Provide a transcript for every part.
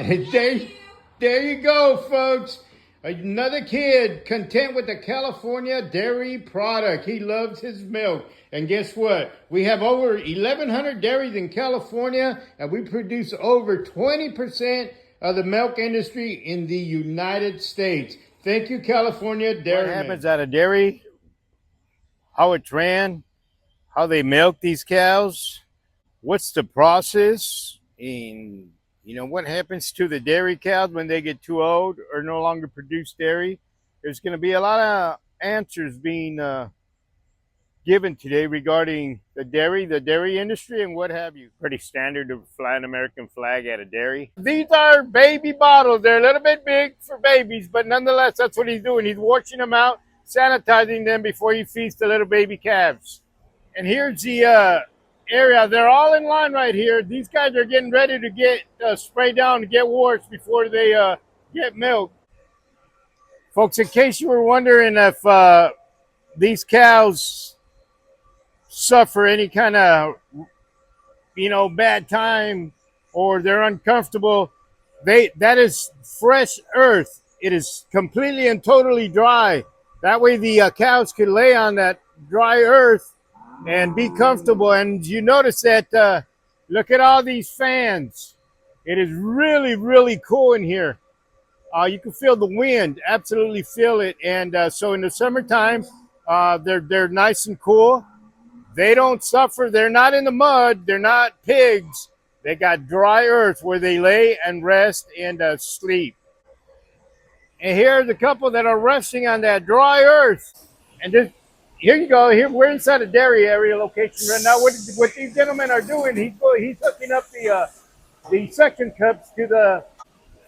There, there you go, folks. Another kid content with the California dairy product. He loves his milk. And guess what? We have over 1,100 dairies in California, and we produce over 20% of the milk industry in the United States. Thank you, California dairymen. What happens at a dairy, how it's ran, how they milk these cows, what's the process, and what happens to the dairy cows when they get too old or no longer produce dairy. There's going to be a lot of answers being given today regarding the dairy industry and what have you. Pretty standard to fly an American flag at a dairy. These are baby bottles. They're a little bit big for babies, but nonetheless, that's what he's doing. He's washing them out, sanitizing them before he feeds the little baby calves. And here's the area. They're all in line right here. These guys are getting ready to get sprayed down to get washed before they get milk. Folks, in case you were wondering if these cows suffer any kind of bad time or they're uncomfortable, that is fresh earth. It is completely and totally dry. That way the cows can lay on that dry earth and be comfortable. And you notice that look at all these fans. It is really, really cool in here. You can feel the wind, absolutely feel it. And so in the summertime, they're nice and cool. They don't suffer. They're not in the mud. They're not pigs. They got dry earth where they lay and rest and sleep. And here's a couple that are resting on that dry earth. And just, here you go. Here we're inside a dairy area location right now. What these gentlemen are doing, he's hooking up the suction cups to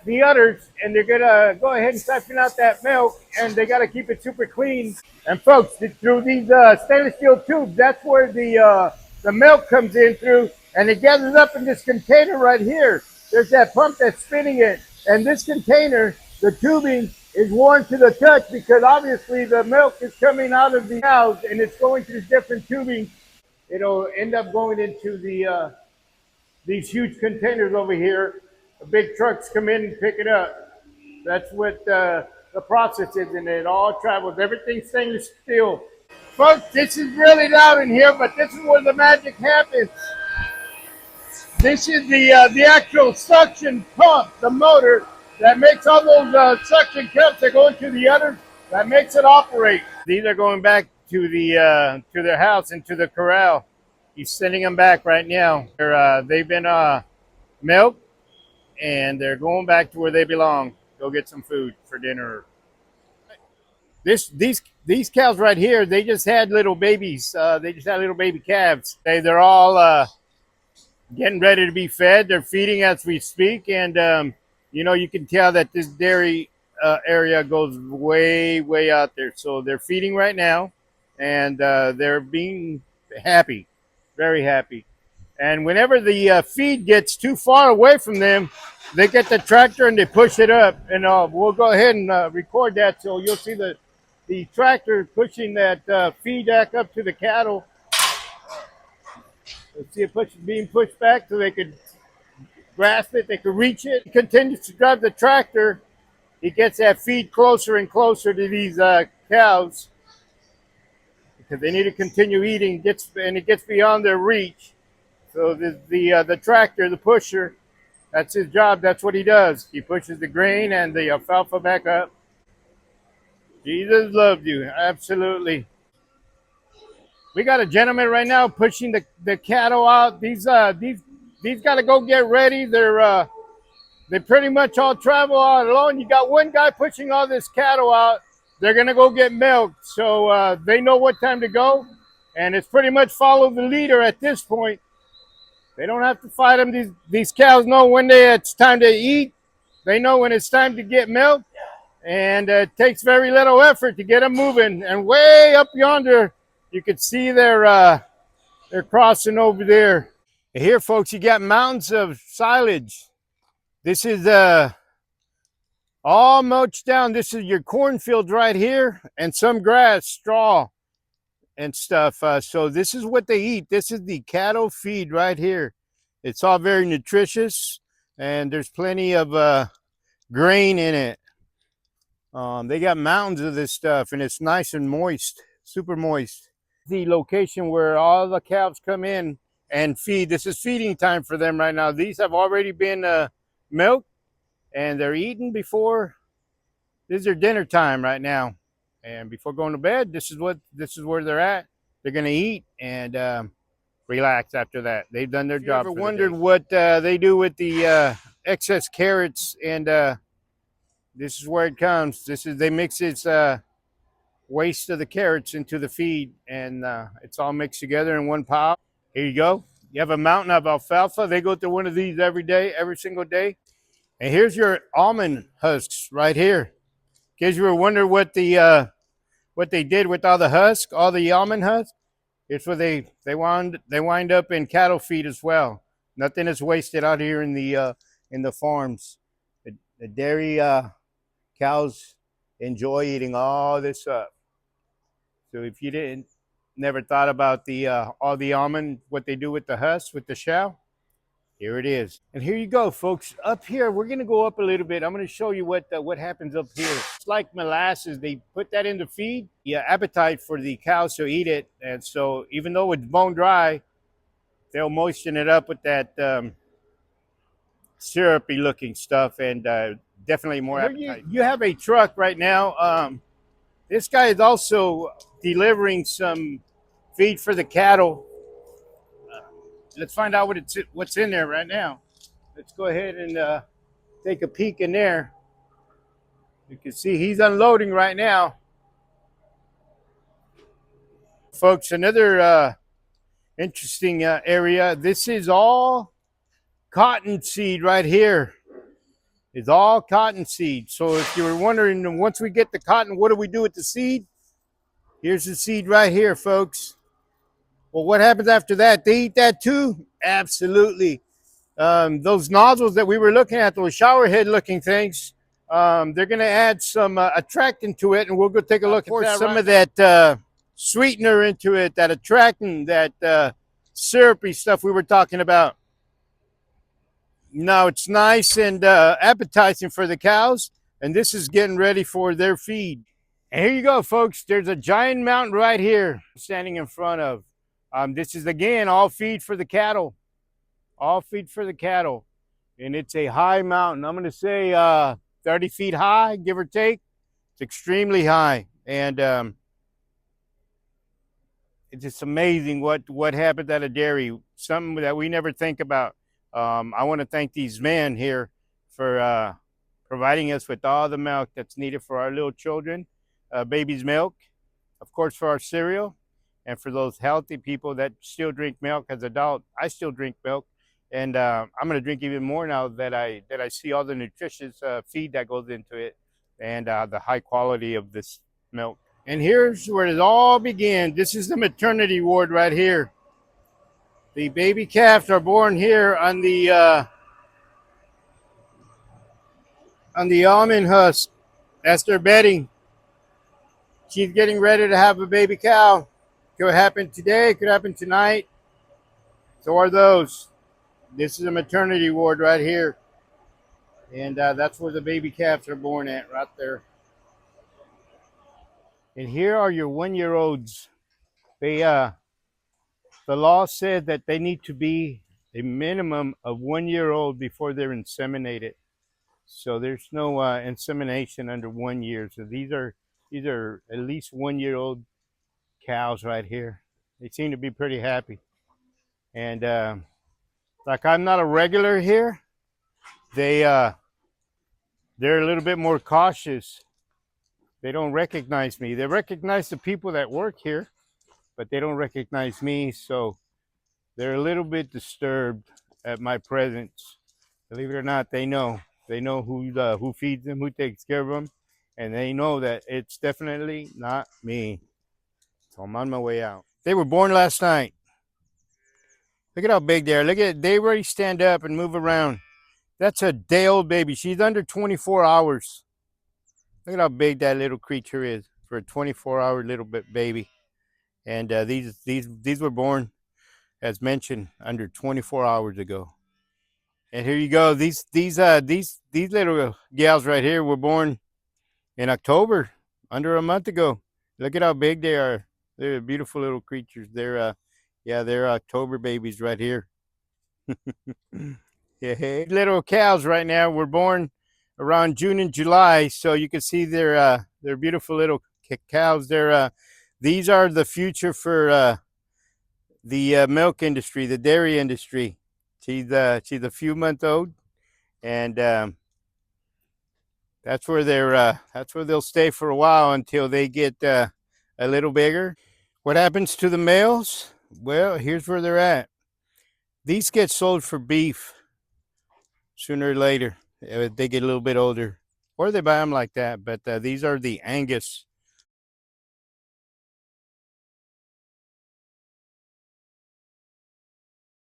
the udders, and they're gonna go ahead and siphon out that milk, and they gotta keep it super clean. And folks, through these stainless steel tubes, that's where the milk comes in through, and it gathers up in this container right here. There's that pump that's spinning it, and this container, the tubing, is worn to the touch because obviously the milk is coming out of the cows and it's going through different tubing. It'll end up going into these huge containers over here. The big trucks come in and pick it up. That's what the process is, and it all travels. Everything's stainless steel. Folks, this is really loud in here, but this is where the magic happens. This is the actual suction pump, the motor, that makes all those suction cups that go into the udders, that makes it operate. These are going back to their house and to the corral. He's sending them back right now. They've been milked, and they're going back to where they belong. Go get some food for dinner. These cows right here, they just had little babies. They just had little baby calves. They're all getting ready to be fed. They're feeding as we speak, and you can tell that this dairy area goes way, way out there. So they're feeding right now, and they're being happy, very happy. And whenever the feed gets too far away from them, they get the tractor and they push it up. And we'll go ahead and record that, so you'll see the tractor pushing that feed back up to the cattle. Let's see it being pushed back so they could grasp it, they could reach it. He continues to drive the tractor. He gets that feed closer and closer to these cows because they need to continue eating. It gets beyond their reach. So the tractor, the pusher, that's his job. That's what he does. He pushes the grain and the alfalfa back up. Jesus loved you, absolutely. We got a gentleman right now pushing the cattle out. These got to go get ready. They pretty much all travel out alone. You got one guy pushing all this cattle out. They're gonna go get milk, so they know what time to go, and it's pretty much follow the leader at this point. They don't have to fight them. These cows know when it's time to eat. They know when it's time to get milk, and it takes very little effort to get them moving. And way up yonder, you can see they're crossing over there. Here, folks, you got mountains of silage. This is all mulched down. This is your cornfields right here, and some grass, straw, and stuff. So this is what they eat. This is the cattle feed right here. It's all very nutritious. and there's plenty of grain in it. They got mountains of this stuff, and it's nice and moist, super moist. The location where all the calves come in and feed. This is feeding time for them right now. These have already been milked, and they're eating before. This is their dinner time right now, and before going to bed, this is where they're at. They're gonna eat and relax after that. They've done their job. Ever wondered what they do with the excess carrots? And this is where it comes. This is they mix its waste of the carrots into the feed, and it's all mixed together in one pile. Here you go. You have a mountain of alfalfa. They go through one of these every day, every single day. And here's your almond husks right here. In case you were wondering what they did with all the husk, all the almond husk, it's where they wind up in cattle feed as well. Nothing is wasted out here in the farms. The dairy cows enjoy eating all this up. So if you didn't never thought about the all the almond, what they do with the husk, with the shell, here it is. And here you go, folks. Up here, we're gonna go up a little bit. I'm gonna show you what happens up here. It's like molasses. They put that in the feed. Yeah, appetite for the cows to eat it. And so even though it's bone dry, they'll moisten it up with that syrupy looking stuff, and definitely more appetite. You have a truck right now. This guy is also delivering some feed for the cattle. Let's find out what's in there right now. Let's go ahead and take a peek in there. You can see he's unloading right now. Folks, another interesting area. This is all cotton seed right here. It's all cotton seed. So if you were wondering, once we get the cotton, what do we do with the seed? Here's the seed right here, folks. Well, what happens after that? They eat that too? Absolutely. Those nozzles that we were looking at, those shower head looking things, they're going to add some attractant to it, and we'll go take a look at that. Some of that sweetener into it, that attractant, that syrupy stuff we were talking about. Now it's nice and appetizing for the cows, and this is getting ready for their feed. And here you go, folks. There's a giant mountain right here standing in front of. This is, again, all feed for the cattle. All feed for the cattle. And it's a high mountain. I'm going to say 30 feet high, give or take. It's extremely high. And it's just amazing what happens at a dairy, something that we never think about. I want to thank these men here for providing us with all the milk that's needed for our little children, baby's milk, of course, for our cereal, and for those healthy people that still drink milk as adults. I still drink milk, and I'm going to drink even more now that I see all the nutritious feed that goes into it, and the high quality of this milk. And here's where it all began. This is the maternity ward right here. The baby calves are born here on the almond husk. That's their bedding. She's getting ready to have a baby cow. Could happen today, could happen tonight. So are those. This is a maternity ward right here. And that's where the baby calves are born at, right there. And here are your 1-year-olds. They the law said that they need to be a minimum of 1 year old before they're inseminated. So there's no insemination under 1 year. So these are at least 1-year-old cows right here. They seem to be pretty happy. And like I'm not a regular here, they're a little bit more cautious. They don't recognize me. They recognize the people that work here, but they don't recognize me. So they're a little bit disturbed at my presence. Believe it or not, they know who feeds them, who takes care of them, and they know that it's definitely not me. So I'm on my way out. They were born last night. Look at how big they are. Look at it. They already stand up and move around. That's a day-old baby. She's under 24 hours. Look at how big that little creature is for a 24-hour little baby. And these were born, as mentioned, under 24 hours ago. And here you go. These little gals right here were born in October, under a month ago. Look at how big they are. They're beautiful little creatures. Yeah, they're October babies right here. Yeah, little cows right now were born around June and July, so you can see they're beautiful little cows. These are the future for the milk industry, the dairy industry. She's a few month old, and that's where they'll stay for a while until they get a little bigger. What happens to the males? Well, here's where they're at. These get sold for beef sooner or later. They get a little bit older, or they buy them like that. But these are the Angus